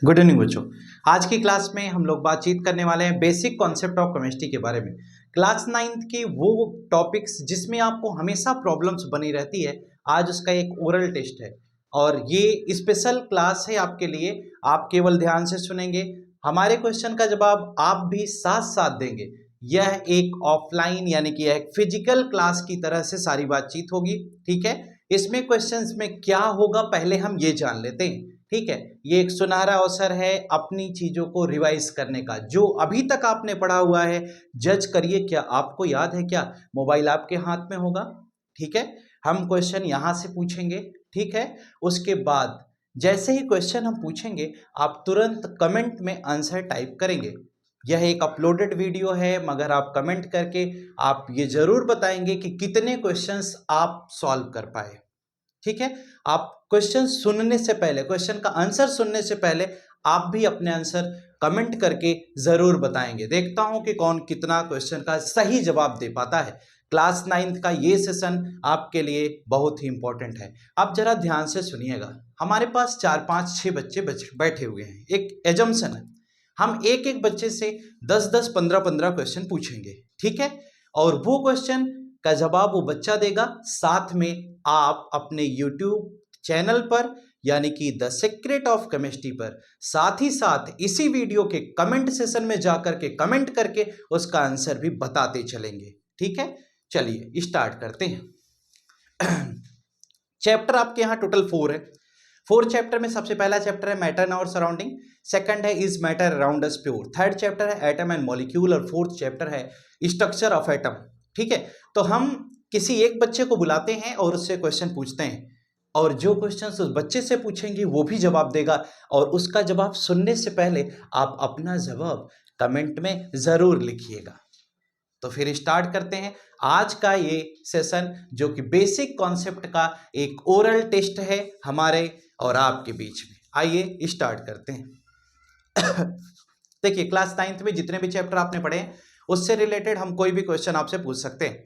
Good evening बच्चों। आज की क्लास में हम लोग बातचीत करने वाले हैं बेसिक कॉन्सेप्ट ऑफ केमिस्ट्री के बारे में। क्लास 9th की वो टॉपिक्स जिसमें आपको हमेशा प्रॉब्लम्स बनी रहती है, आज उसका एक ओरल टेस्ट है और ये स्पेशल क्लास है आपके लिए। आप केवल ध्यान से सुनेंगे, हमारे क्वेश्चन का जवाब आप भी साथ साथ देंगे। यह एक ऑफलाइन यानी कि एक फिजिकल क्लास की तरह से सारी बातचीत होगी, ठीक है। इसमें क्वेश्चंस में क्या होगा पहले हम ये जान लेते हैं, ठीक है। ये एक सुनहरा अवसर है अपनी चीजों को रिवाइज करने का। जो अभी तक आपने पढ़ा हुआ है जज करिए, क्या आपको याद है? क्या मोबाइल आपके हाथ में होगा? ठीक है, हम क्वेश्चन यहां से पूछेंगे, ठीक है। उसके बाद जैसे ही क्वेश्चन हम पूछेंगे आप तुरंत कमेंट में आंसर टाइप करेंगे। यह एक अपलोडेड वीडियो है, मगर आप कमेंट करके आप ये जरूर बताएंगे कि कितने क्वेश्चंस आप सॉल्व कर पाए, ठीक है। आप क्वेश्चन सुनने से पहले, क्वेश्चन का आंसर सुनने से पहले आप भी अपने आंसर कमेंट करके जरूर बताएंगे। देखता हूं कि कौन कितना क्वेश्चन का सही जवाब दे पाता है। क्लास 9th का ये सेशन आपके लिए बहुत ही इंपॉर्टेंट है। आप जरा ध्यान से सुनिएगा। हमारे पास 4 5 6 बच्चे बैठे हुए हैं। एक एजम्पशन है, हम एक एक बच्चे से 10 10 15 15 क्वेश्चन पूछेंगे, ठीक है। और वो क्वेश्चन का जवाब वो बच्चा देगा। साथ में आप अपने YouTube चैनल पर यानी कि द सीक्रेट ऑफ केमिस्ट्री पर साथ ही साथ इसी वीडियो के कमेंट सेशन में जाकर के कमेंट करके उसका आंसर भी बताते चलेंगे, ठीक है। चलिए स्टार्ट करते हैं। चैप्टर आपके यहाँ टोटल 4 है। 4 चैप्टर में सबसे पहला चैप्टर है मैटर और सराउंडिंग, सेकंड है is matter around us pure, third chapter है एटम एंड मॉलिक्यूल और फोर्थ चैप्टर है स्ट्रक्चर ऑफ एटम, ठीक है। तो हम किसी एक बच्चे को बुलाते हैं और उससे क्वेश्चन पूछते हैं, और जो क्वेश्चन उस बच्चे से पूछेंगे वो भी जवाब देगा, और उसका जवाब सुनने से पहले आप अपना जवाब कमेंट में जरूर लिखिएगा। तो फिर स्टार्ट करते हैं आज का ये सेशन, जो कि बेसिक कॉन्सेप्ट का एक ओरल टेस्ट है हमारे और आपके बीच में। आइए स्टार्ट करते हैं। देखिए, क्लास 9th में जितने भी चैप्टर आपने पढ़े हैं उससे रिलेटेड हम कोई भी क्वेश्चन आपसे पूछ सकते हैं,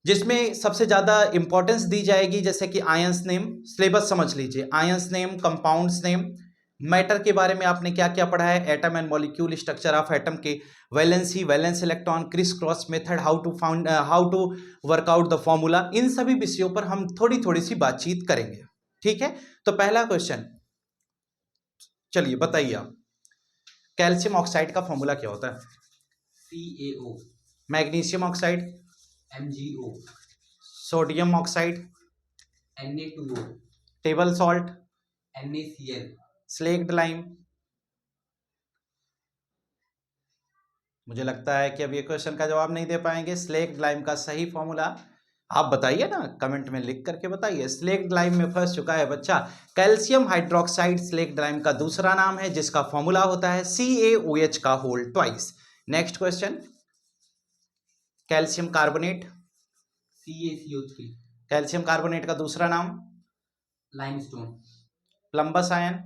जिसमें सबसे ज्यादा इंपॉर्टेंस दी जाएगी जैसे कि आयंस नेम। सिलेबस समझ लीजिए, ions name, compounds name, matter के बारे में आपने क्या क्या पढ़ा है, atom and molecule, structure of atom के valency, valence electron, criss cross method, how to work out the formula, इन सभी विषयों पर हम थोड़ी थोड़ी सी बातचीत करेंगे, ठीक है। तो पहला क्वेश्चन, चलिए बताइए आप, कैल्शियम ऑक्साइड का फॉर्मूला क्या होता है? CaO। Magnesium oxide? MgO। Sodium oxide? Na2O। Table salt? NaCl। Slaked lime? मुझे लगता है कि अब ये क्वेश्चन का जवाब नहीं दे पाएंगे। स्लेक्ड लाइम का सही फॉर्मूला आप बताइए ना, कमेंट में लिख करके बताइए। स्लेक्ड लाइम में फंस चुका है बच्चा। कैल्शियम हाइड्रोक्साइड स्लेक्ड लाइम का दूसरा नाम है, जिसका फॉर्मूला होता है CaOH का whole twice. Next question, calcium carbonate? CaCO3। Calcium carbonate का दूसरा नाम? Limestone. Plumbous ion?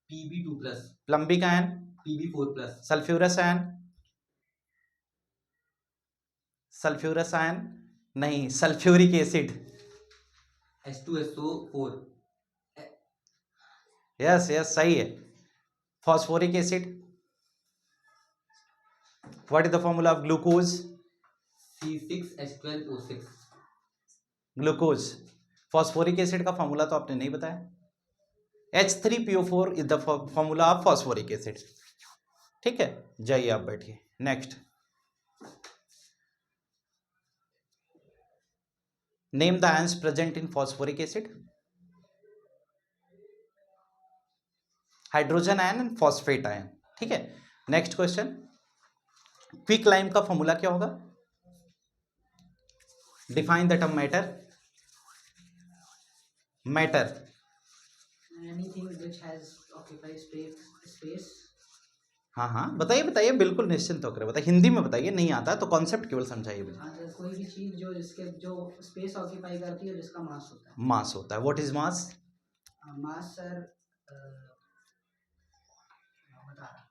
Pb2+। Plumbic ion? Pb4+। Sulphurous ion? Sulphurous ion नहीं, sulphuric acid. H2SO4। Yes yes, सही है। Phosphoric acid? What is the formula of glucose? C6H12O6। Glucose. Phosphoric acid का formula तो आपने नहीं बताया। H3PO4 is the formula of phosphoric acid, ठीक है। जाइए आप बैठिए। Next, name the ions present in phosphoric acid. Hydrogen ion and phosphate ion, ठीक है। नेक्स्ट क्वेश्चन, क्विक लाइम का फॉर्मूला क्या होगा? Define the term matter. Matter, Anything which has occupied space. हाँ हाँ बताइए बताइए, बिल्कुल निश्चिंत होकर बताइए। हिंदी में बताइए, नहीं आता तो कॉन्सेप्ट केवल समझाइए मुझे। हाँ, कोई भी चीज जो जिसके जो स्पेस ऑक्यूपाई करती है, जिसका मास होता है। मास होता है। What is mass? Mass sir बता रहा,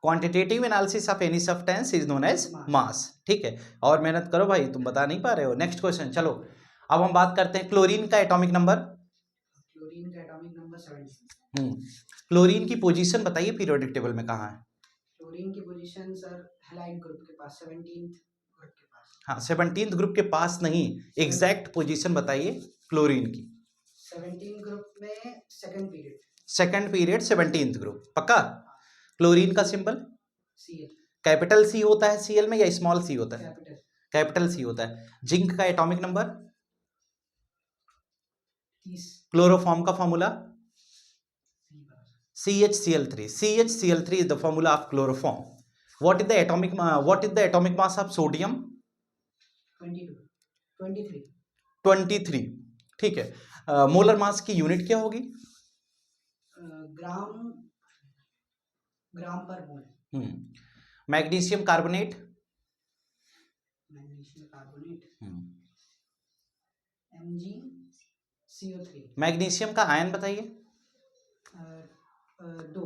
quantitative analysis of any substance is known as mass, ठीक है। और मेहनत करो भाई, तुम बता नहीं पा रहे हो। नेक्स्ट क्वेश्चन, चलो अब हम बात करते हैं क्लोरीन का एटॉमिक नंबर। क्लोरीन का एटॉमिक नंबर 17। क्लोरीन की पोजीशन बताइए पीरियोडिक टेबल में कहाँ है? क्लोरीन की पोजीशन सर हैलाइड ग्रुप के पास 17th ग्रुप के पास। हाँ 17th ग्रुप के पास नहीं, एग्जैक्ट पोजीशन बताइए क्लोरीन की। 17 ग्रुप में सेकंड पीरियड 17th ग्रुप, पक्का? क्लोरीन का सिंबल Cl, कैपिटल सी होता है Cl में या स्मॉल सी होता है? कैपिटल कैपिटल सी होता है। जिंक का एटॉमिक नंबर 30। क्लोरोफॉर्म का formula CHCl3। CHCl3 is the formula of chloroform. What is the atomic mass of sodium? 23। ठीक है। मोलर मास की यूनिट क्या होगी? Gram per mole. Magnesium carbonate MgCO3। Magnesium का आयन बताइए। 2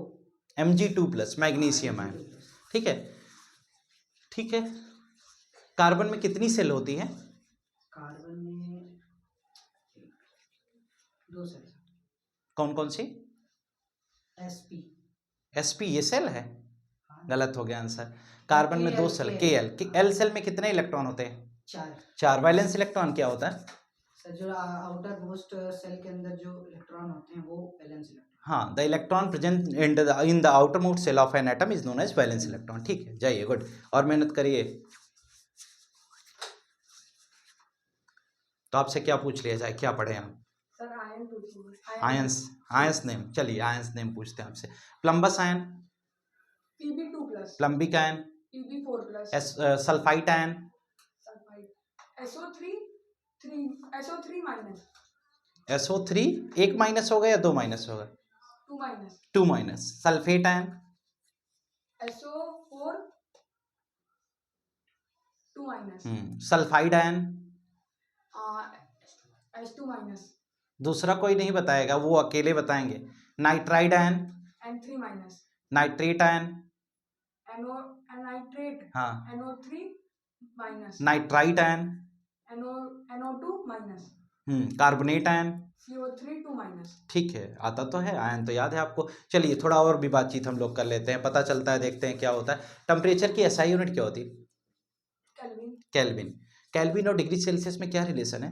Mg2+ मैग्नीशियम आयन। ठीक है, ठीक है। कार्बन में कितनी सेल होती है? कार्बन में 2 सेल। कौन कौन सी? sp ये सेल है? गलत हो गया आंसर। कार्बन में 2 सेल Kl सेल में कितने इलेक्ट्रॉन होते हैं? 4। वैलेंस इलेक्ट्रॉन क्या होता है? सर जो आउटर मोस्ट सेल के अंदर जो इलेक्ट्रॉन होते हैं वो वैलेंस इलेक्ट्रॉन। हाँ, the electron present in the outer most shell of an atom is known as valence electron. ठीक है, जाइए, गुड। और मेहनत करिए। तो आपसे क्या पूछ लिया जाए, क्या पढ़े हम? सर आयन पूछिए। Ions name. चलिए आयंस नेम पूछते हैं आपसे। Plumbous ion Pb2+, plumbic ion Pb4+, sulphite ion sulphide SO3 SO3 एक माइनस होगा या 2 माइनस होगा? 2 minus. Sulphate ion SO4 2-, sulphide ion H2-, दूसरा कोई नहीं बताएगा, वो अकेले बताएंगे। Nitride ion N3-, nitrate ion nitrate हाँ NO3-, nitrite ion NO2-, carbonate ion CO3 2-। ठीक है, आता तो है, आयन तो याद है आपको। चलिए थोड़ा और भी बातचीत हम लोग कर लेते हैं, पता चलता है, देखते हैं क्या होता है। टेम्परेचर की SI यूनिट क्या होती है? केल्विन। केल्विन। केल्विन और डिग्री सेल्सियस में क्या रिलेशन है?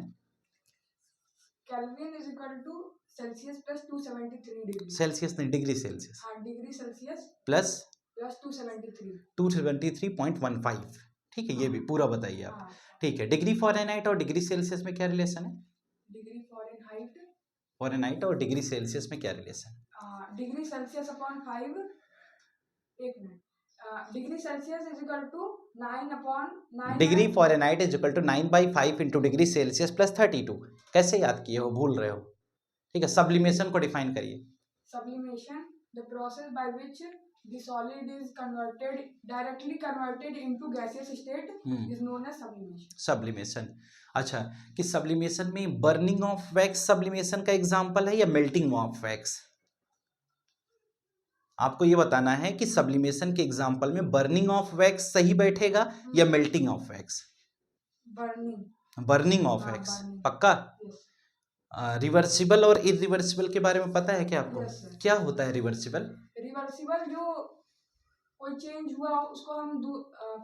Kelvin is equal to Celsius plus 273 degree. Celsius नहीं, डिग्री सेल्सियस। हाँ, डिग्री सेल्सियस प्लस 273.15। ठीक है, ये भी पूरा बताइए आप। हाँ, ठीक है, डिग्री फ़ारेनहाइट और डिग्री सेल्सियस में क्या रिलेशन है? डिग्री फ़ारेनहाइट और डिग्री सेल्सियस में क्या रिलेशन? डिग्री सेल्सियस अपॉन 5, एक minute, degree Celsius is equal to 9/9। Degree Fahrenheit is equal to 9/5 into degree Celsius plus 32। कैसे याद किए हो, भूल रहे हो? ठीक है, सब्लिमेशन को डिफाइन करिए। Sublimation the process by which the solid is directly converted into gaseous state is known as sublimation. Sublimation. अच्छा, कि सब्लिमेशन में बर्निंग ऑफ वैक्स सब्लिमेशन का एग्जांपल है या मेल्टिंग ऑफ वैक्स? आपको ये बताना है कि सब्लिमेशन के एग्जांपल में बर्निंग ऑफ वैक्स सही बैठेगा या melting of wax? Burning of wax, पक्का? रिवर्सिबल और इरिवर्सिबल के बारे में पता है क्या आपको? क्या होता है रिवर्सिबल? रिवर्सिबल जो कोई चेंज हुआ उसको हम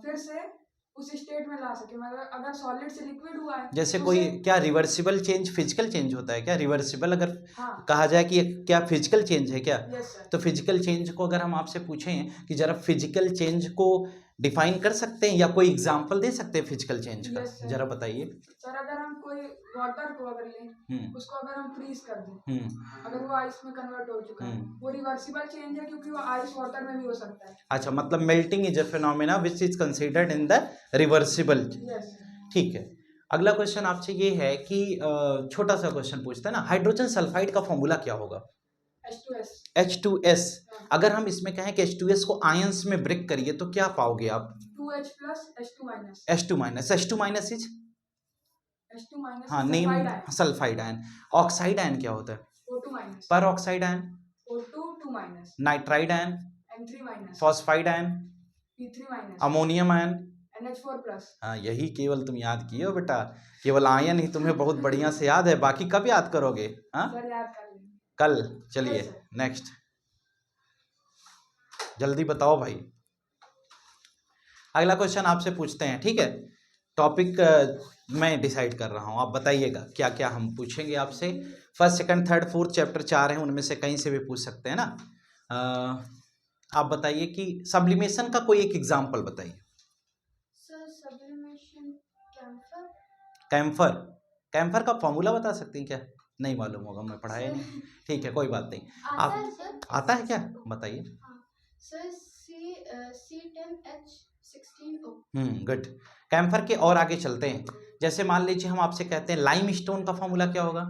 फिर से उस स्टेट में ला सके, मतलब अगर सॉलिड से लिक्विड हुआ है जैसे तो कोई क्या रिवर्सिबल चेंज फिजिकल चेंज होता है क्या? रिवर्सिबल अगर कहा जाए कि क्या फिजिकल चेंज है क्या? तो फिजिकल चेंज को अगर हम आपसे पूछें कि जरा फिजिकल चेंज को डिफाइन कर सकते हैं या कोई एग्जांपल दे सकते हैं फिजिकल चेंज का? जरा बताइए सर। अगर हम कोई वाटर को अगर लें, उसको अगर हम फ्रीज कर दें, अगर वो आइस में कन्वर्ट हो चुका है, वो रिवर्सिबल चेंज है क्योंकि वो आइस वाटर में भी हो सकता है। अच्छा, मतलब melting is a phenomena which is considered in the reversible. ठीक है, अगला क्वेश्चन आपसे ये है कि छोटा सा क्वेश्चन पूछते हैं ना, हाइड्रोजन सल्फाइड का फॉर्मूला क्या होगा? H2S। अगर हम इसमें कहें कि H2S को आयंस में ब्रेक करिए तो क्या पाओगे आप? 2H plus H2-। H2- is हाँ name sulphide ion. Oxide ion क्या होता है? O2-। पर oxide ion O2 2-। Nitride ion N3-। Phosphide ion P3-। Ammonium ion NH4+। हाँ, यही केवल तुम याद किए हो बेटा, केवल आयन ही तुम्हें बहुत बढ़िया से याद है, बाकी कब याद करोगे? हाँ सर याद कर लेंगे। कल। चलिए Yes, sir. नेक्स्ट, जल्दी बताओ भाई। अगला क्वेश्चन आपसे पूछते हैं, ठीक है। टॉपिक मैं डिसाइड कर रहा हूँ, आप बताइएगा क्या क्या हम पूछेंगे आपसे। First second third fourth chapter 4 हैं, उनमें से कहीं से भी पूछ सकते हैं ना। आप बताइए कि सब्लिमेशन का कोई एक एग्जाम्पल बताइए। Sir sublimation camphor. Camphor, camphor का फॉर्मूला बता सकते हैं क्या? नहीं मालूम होगा, मैं पढ़ाया नहीं। ठीक है कोई बात नहीं। आता है आप सर? आता है क्या, बताइए। हाँ सर, C10H16O। गुड। कैम्फर के और आगे चलते हैं। जैसे मान लीजिए हम आपसे कहते हैं लाइमस्टोन का फॉर्मूला क्या होगा?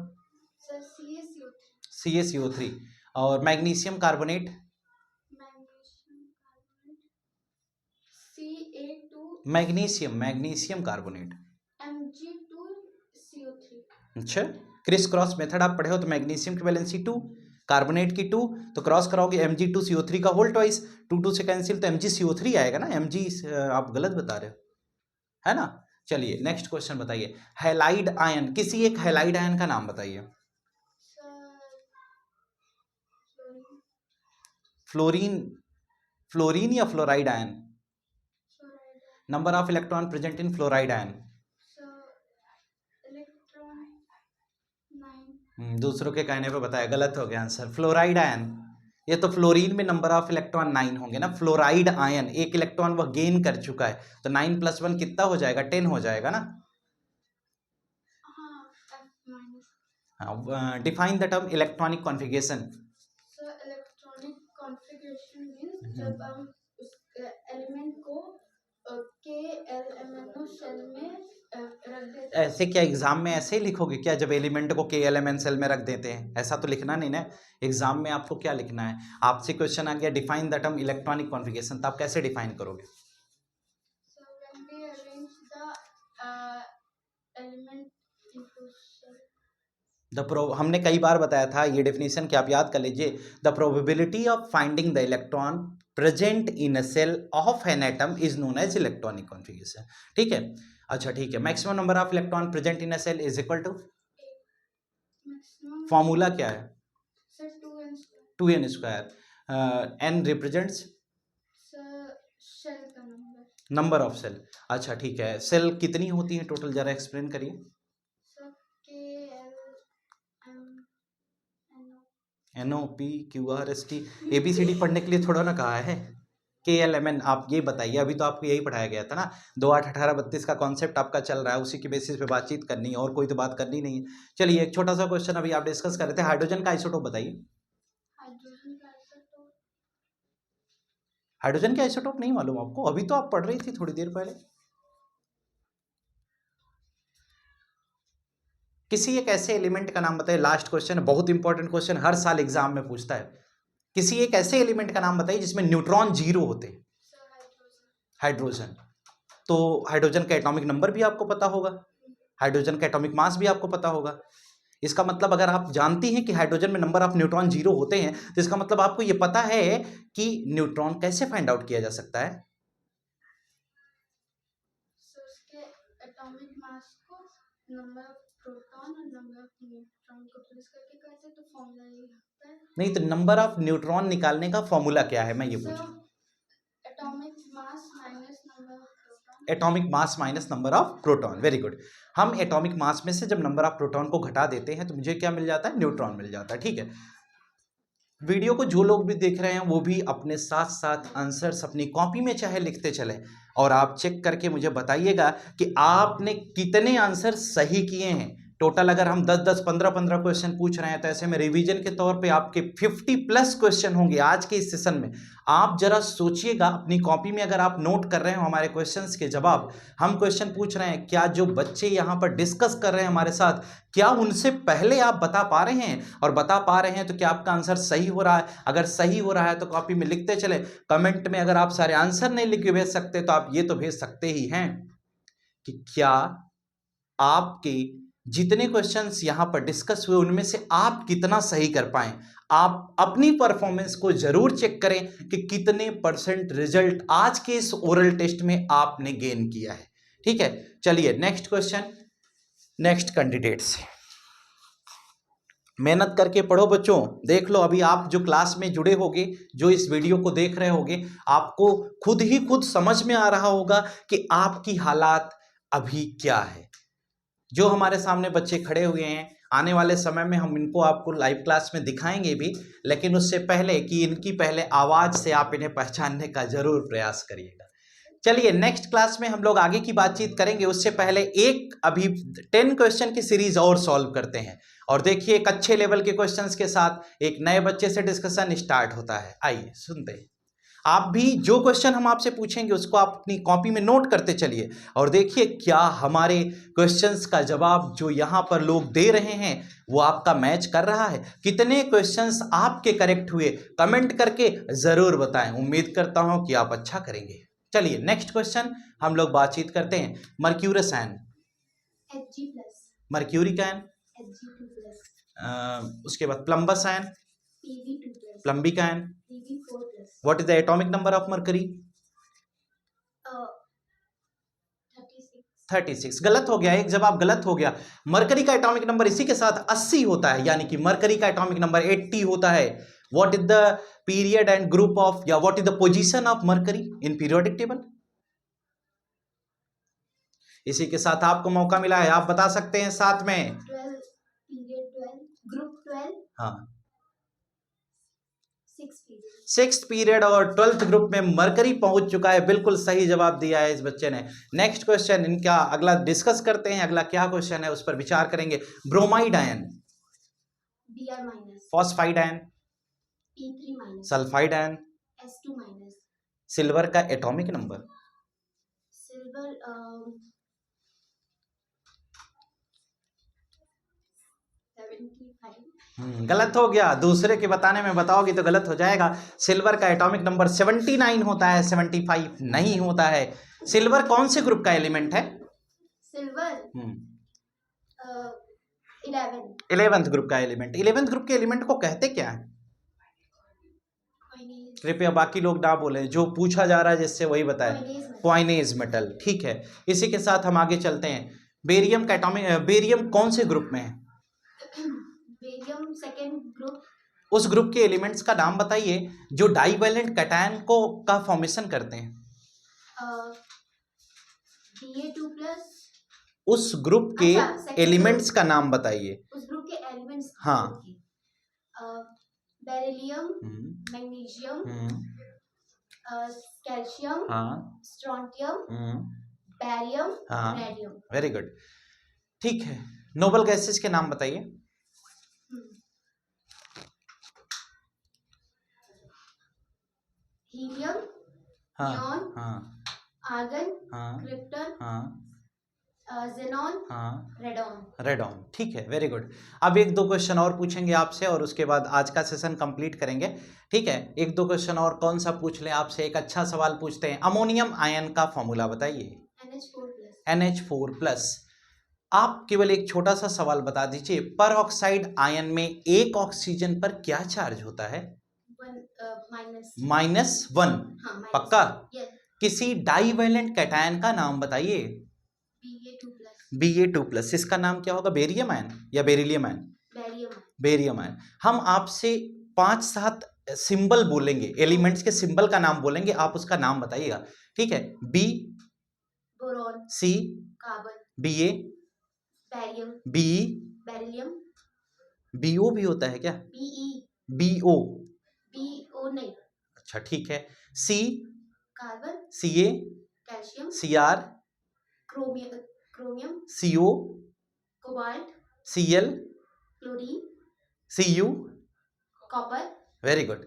Sir CaCO3। CaCO3। और magnesium carbonate? Magnesium carbonate Ca2। Magnesium carbonate Mg2CO3। अच्छा, क्रिस क्रॉस मेथड आप पढ़े हो, तो मैग्नीशियम की वैलेंसी 2, कार्बोनेट की 2, तो क्रॉस कराओगे Mg2CO3 का होल ट्वाइस, 2 से कैंसिल, तो MgCO3 आएगा ना। Mg आप गलत बता रहे हो, है ना। चलिए नेक्स्ट क्वेश्चन बताइए। हैलाइड आयन, किसी एक हैलाइड आयन का नाम बताइए। फ्लोरीन, फ्लोरीन या fluoride ion? Number of electron present in fluoride ion? Electron 9। दूसरों के कहने पे बताया, गलत हो गया आंसर। फ्लोराइड आयन, ये तो फ्लोरीन में नंबर ऑफ इलेक्ट्रॉन 9 होंगे ना। फ्लोराइड आयन एक इलेक्ट्रॉन वह गेन कर चुका है, तो 9 + 1 कितना हो जाएगा? 10 हो जाएगा ना। हाँ, define the term electronic configuration. Sir electronic configuration means जब हम उस एलिमेंट को KLMNO शेल में रख देते हैं। ऐसे क्या एग्जाम में ऐसे ही लिखोगे क्या, जब एलिमेंट को KLMN सेल में रख देते हैं? ऐसा तो लिखना नहीं ना। एग्जाम में आपको क्या लिखना है? आपसे क्वेश्चन आ गया define the term electronic configuration, तो आप कैसे डिफाइन करोगे? So when we arrange the element into cell. हमने कई बार बताया था ये डेफिनेशन कि आप याद कर लीजिए। The probability of finding the electron present in a shell of an atom is known as electronic configuration, ठीक है। अच्छा ठीक है, maximum number of electron present in a shell is equal to, formula क्या है? Sir 2n²। n represents shell का number. Number of shell. अच्छा ठीक है, सेल कितनी होती है टोटल, जरा एक्सप्लेन करिए। Sir KLMNO। NOPQRST ABCD पढ़ने के लिए थोड़ा ना कहा है। KLMN आप ये बताइए, अभी तो आपको यही पढ़ाया गया था ना। 2 8 18 32 का कॉन्सेप्ट आपका चल रहा है, उसी के बेसिस पे बातचीत करनी है, और कोई तो बात करनी नहीं है। चलिए एक छोटा सा क्वेश्चन अभी आप डिस्कस कर रहे थे, हाइड्रोजन का आइसोटोप बताइए। हाइड्रोजन का आइसोटोप। हाइड्रोजन का आइसोटोप नहीं मालूम आपको? अभी तो आप पढ़ रही थी थोड़ी देर पहले। किसी एक ऐसे एलिमेंट का नाम बताइए, लास्ट क्वेश्चन, बहुत इंपॉर्टेंट क्वेश्चन, हर साल एग्जाम में पूछता है। किसी एक ऐसे एलिमेंट का नाम बताइए जिसमें न्यूट्रॉन 0 होते हैं। हाइड्रोजन। तो हाइड्रोजन का एटॉमिक नंबर भी आपको पता होगा, हाइड्रोजन का एटॉमिक मास भी आपको पता होगा। इसका मतलब अगर आप जानती हैं कि हाइड्रोजन में नंबर ऑफ न्यूट्रॉन 0 होते हैं, तो इसका मतलब आपको ये पता है कि न्यूट्रॉन कैसे फाइंड आउट किया जा सकता है। उसके एटॉमिक मास को नंबर ऑफ प्रोटॉन और नंबर ऑफ न्यूट्रॉन को प्लस करके करते, तो फॉर्मूला ये होता है। नहीं, तो नंबर ऑफ न्यूट्रॉन निकालने का फॉर्मूला क्या है, मैं ये पूछ रहा हूँ। Atomic mass minus number of proton. Atomic mass minus number of proton, very good. हम एटॉमिक मास में से जब नंबर ऑफ प्रोटॉन को घटा देते हैं तो मुझे क्या मिल जाता है? न्यूट्रॉन मिल जाता है, ठीक है। वीडियो को जो लोग भी देख रहे हैं वो भी अपने साथ साथ आंसर्स अपनी कॉपी में चाहे लिखते चलें, और आप चेक करके मुझे बताइएगा कि आपने कितने आंसर सही किए हैं। टोटल अगर हम 10-10, 15-15 क्वेश्चन पूछ रहे हैं, तो ऐसे में रिवीजन के तौर पे आपके 50+ क्वेश्चन होंगे आज के इस सेशन में। आप जरा सोचिएगा, अपनी कॉपी में अगर आप नोट कर रहे हो हमारे क्वेश्चंस के जवाब, हम क्वेश्चन पूछ रहे हैं, क्या जो बच्चे यहाँ पर डिस्कस कर रहे हैं हमारे साथ, क्या उनसे पहले आप बता पा रहे हैं? और बता पा रहे हैं तो क्या आपका आंसर सही हो रहा है? अगर सही हो रहा है तो कॉपी में लिखते चले। कमेंट में अगर आप सारे आंसर नहीं लिख के भेज सकते, तो आप ये तो भेज सकते ही हैं कि क्या आपके जितने क्वेश्चंस यहां पर डिस्कस हुए उनमें से आप कितना सही कर पाए। आप अपनी परफॉर्मेंस को जरूर चेक करें कि कितने % रिजल्ट आज के इस ओरल टेस्ट में आपने गेन किया है, ठीक है। चलिए नेक्स्ट क्वेश्चन, नेक्स्ट कैंडिडेट से। मेहनत करके पढ़ो बच्चों। देख लो, अभी आप जो क्लास में जुड़े होगे, जो इस वीडियो को देख रहे होगे, आपको खुद समझ में आ रहा होगा कि आपकी हालात अभी क्या है। जो हमारे सामने बच्चे खड़े हुए हैं, आने वाले समय में हम इनको आपको लाइव क्लास में दिखाएंगे भी, लेकिन उससे पहले कि इनकी पहले आवाज़ से आप इन्हें पहचानने का जरूर प्रयास करिएगा। चलिए नेक्स्ट क्लास में हम लोग आगे की बातचीत करेंगे, उससे पहले एक अभी 10 क्वेश्चन की सीरीज और सॉल्व करते हैं। और देखिए, एक अच्छे लेवल के क्वेश्चंस के साथ एक नए बच्चे से डिस्कशन स्टार्ट होता है। आइए सुनते हैं। आप भी जो क्वेश्चन हम आपसे पूछेंगे उसको आप अपनी कॉपी में नोट करते चलिए और देखिए क्या हमारे क्वेश्चंस का जवाब जो यहाँ पर लोग दे रहे हैं वो आपका मैच कर रहा है। कितने क्वेश्चंस आपके करेक्ट हुए कमेंट करके ज़रूर बताएं। उम्मीद करता हूँ कि आप अच्छा करेंगे। चलिए नेक्स्ट क्वेश्चन हम लोग बातचीत करते हैं। Mercurous ion, Hg+, mercuric ion, Hg2+, उसके बाद plumbous ion, Pb2+, plumbic ion. Pb4+, what is the atomic number of mercury? 36. 36। गलत हो गया, एक जवाब गलत हो गया। मरकरी का एटॉमिक नंबर इसी के साथ 80 होता है, यानी कि मरकरी का एटॉमिक नंबर 80 होता है। What is the period and group of, या what is the position of mercury in periodic table? इसी के साथ आपको मौका मिला है, आप बता सकते हैं साथ में। 12, period 12, group 12, हाँ, 6 period. 6th पीरियड और 12th ग्रुप में मरकरी पहुंच चुका है। बिल्कुल सही जवाब दिया है इस बच्चे ने। नेक्स्ट क्वेश्चन इनका अगला डिस्कस करते हैं। अगला क्या क्वेश्चन है उस पर विचार करेंगे। Bromide ion, Br-, phosphide ion, P3-, sulphide ion, S2-, silver का एटॉमिक नंबर। silver 75. गलत हो गया, दूसरे के बताने में बताओगी तो गलत हो जाएगा। सिल्वर का एटॉमिक नंबर 79 होता है, 75 नहीं होता है। सिल्वर कौन से ग्रुप का एलिमेंट है? Silver 11. 11th ग्रुप का एलिमेंट। 11th ग्रुप के एलिमेंट को कहते क्या है? Coinase. कृपया बाकी लोग ना बोले, जो पूछा जा रहा है जिससे वही बताए। Coinase metal. क्वाइनेज मेटल, ठीक है। इसी के साथ हम आगे चलते हैं। बेरियम का एटॉमिक, बेरियम कौन से ग्रुप में है? Barium 2nd group. उस ग्रुप के एलिमेंट्स का नाम बताइए जो डाइवैलेंट कैटायन को का फॉर्मेशन करते हैं। Ba2+. उस ग्रुप के अच्छा, second एलिमेंट्स का नाम बताइए। उस ग्रुप के एलिमेंट्स। हाँ। बेरिलियम, मैग्नीशियम, कैल्शियम, हाँ, स्ट्रोंटियम, बैरियम, हाँ, रेडियम। वेरी गुड, ठीक है। नोबल गैसेस के नाम बताइए। हीलियम, हाँ, नियॉन, हाँ, आर्गन, हाँ, क्रिप्टन, हाँ, जेनॉन, हाँ, रेडॉन। रेडॉन, ठीक है, वेरी गुड। अब एक दो क्वेश्चन और पूछेंगे आपसे और उसके बाद आज का सेशन कंप्लीट करेंगे, ठीक है। एक दो क्वेश्चन और कौन सा पूछ लें आपसे? एक अच्छा सवाल पूछते हैं। अमोनियम आयन का फॉर्मूला बताइए। NH4+। NH4+। आप केवल एक छोटा सा सवाल बता दीजिए, पर ऑक्साइड आयन में एक ऑक्सीजन पर क्या चार्ज होता है? -1। हाँ, पक्का? Yes. किसी डाइवैलेंट कैटायन का नाम बताइए। Ba2+। Ba2+। इसका नाम क्या होगा? बेरियम आयन या beryllium ion? Barium. Barium ion. हम आपसे 5-7 सिंबल बोलेंगे, एलिमेंट्स के सिंबल का नाम बोलेंगे, आप उसका नाम बताइएगा, ठीक है। B, boron, C, carbon, Ba, barium, Be, beryllium, Bo भी होता है क्या? Be, Bo, Bo नहीं, अच्छा ठीक है। C, carbon, Ca, calcium, Cr, chromium, Co, cobalt, Cl, chlorine, Cu। Copper. Very good.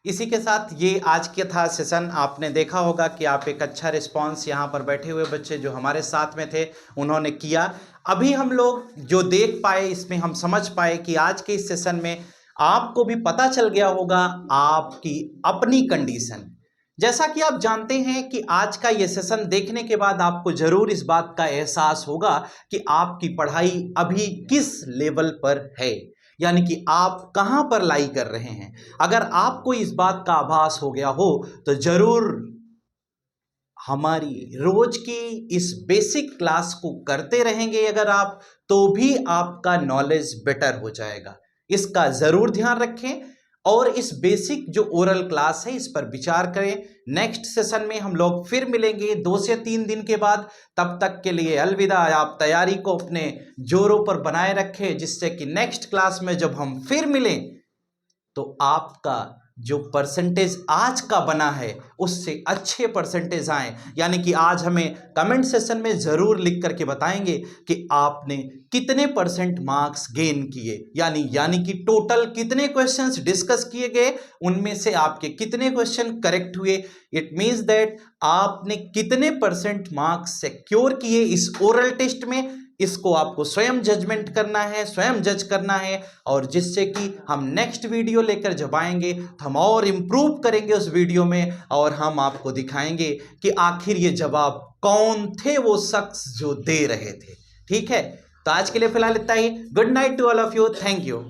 इसी के साथ ये आज के था सेशन। आपने देखा होगा कि आप एक अच्छा रिस्पांस यहाँ पर बैठे हुए बच्चे जो हमारे साथ में थे उन्होंने किया। अभी हम लोग जो देख पाए इसमें हम समझ पाए कि आज के इस सेशन में आपको भी पता चल गया होगा आपकी अपनी कंडीशन। जैसा कि आप जानते हैं कि आज का ये सेशन देखने के बाद आपको ज़रूर इस बात का एहसास होगा कि आपकी पढ़ाई अभी किस लेवल पर है, यानी कि आप कहाँ पर लाई कर रहे हैं। अगर आपको इस बात का आभास हो गया हो तो ज़रूर हमारी रोज की इस बेसिक क्लास को करते रहेंगे अगर आप, तो भी आपका नॉलेज बेटर हो जाएगा। इसका ज़रूर ध्यान रखें और इस बेसिक जो ओरल क्लास है इस पर विचार करें। नेक्स्ट सेशन में हम लोग फिर मिलेंगे 2 से 3 दिन के बाद। तब तक के लिए अलविदा। आप तैयारी को अपने जोरों पर बनाए रखें, जिससे कि नेक्स्ट क्लास में जब हम फिर मिलें तो आपका जो परसेंटेज आज का बना है उससे अच्छे परसेंटेज आए। यानी कि आज हमें कमेंट सेशन में ज़रूर लिख करके बताएंगे कि आपने कितने परसेंट मार्क्स गेन किए, यानी कि टोटल कितने क्वेश्चंस डिस्कस किए गए, उनमें से आपके कितने क्वेश्चन करेक्ट हुए। इट मीन्स दैट आपने कितने परसेंट मार्क्स सिक्योर किए इस ओरल टेस्ट में। इसको आपको स्वयं जजमेंट करना है, स्वयं जज करना है, और जिससे कि हम नेक्स्ट वीडियो लेकर जब आएंगे तो हम और इम्प्रूव करेंगे उस वीडियो में, और हम आपको दिखाएंगे कि आखिर ये जवाब कौन थे वो शख्स जो दे रहे थे। ठीक है, तो आज के लिए फिलहाल इतना ही। Good night to all of you. Thank you.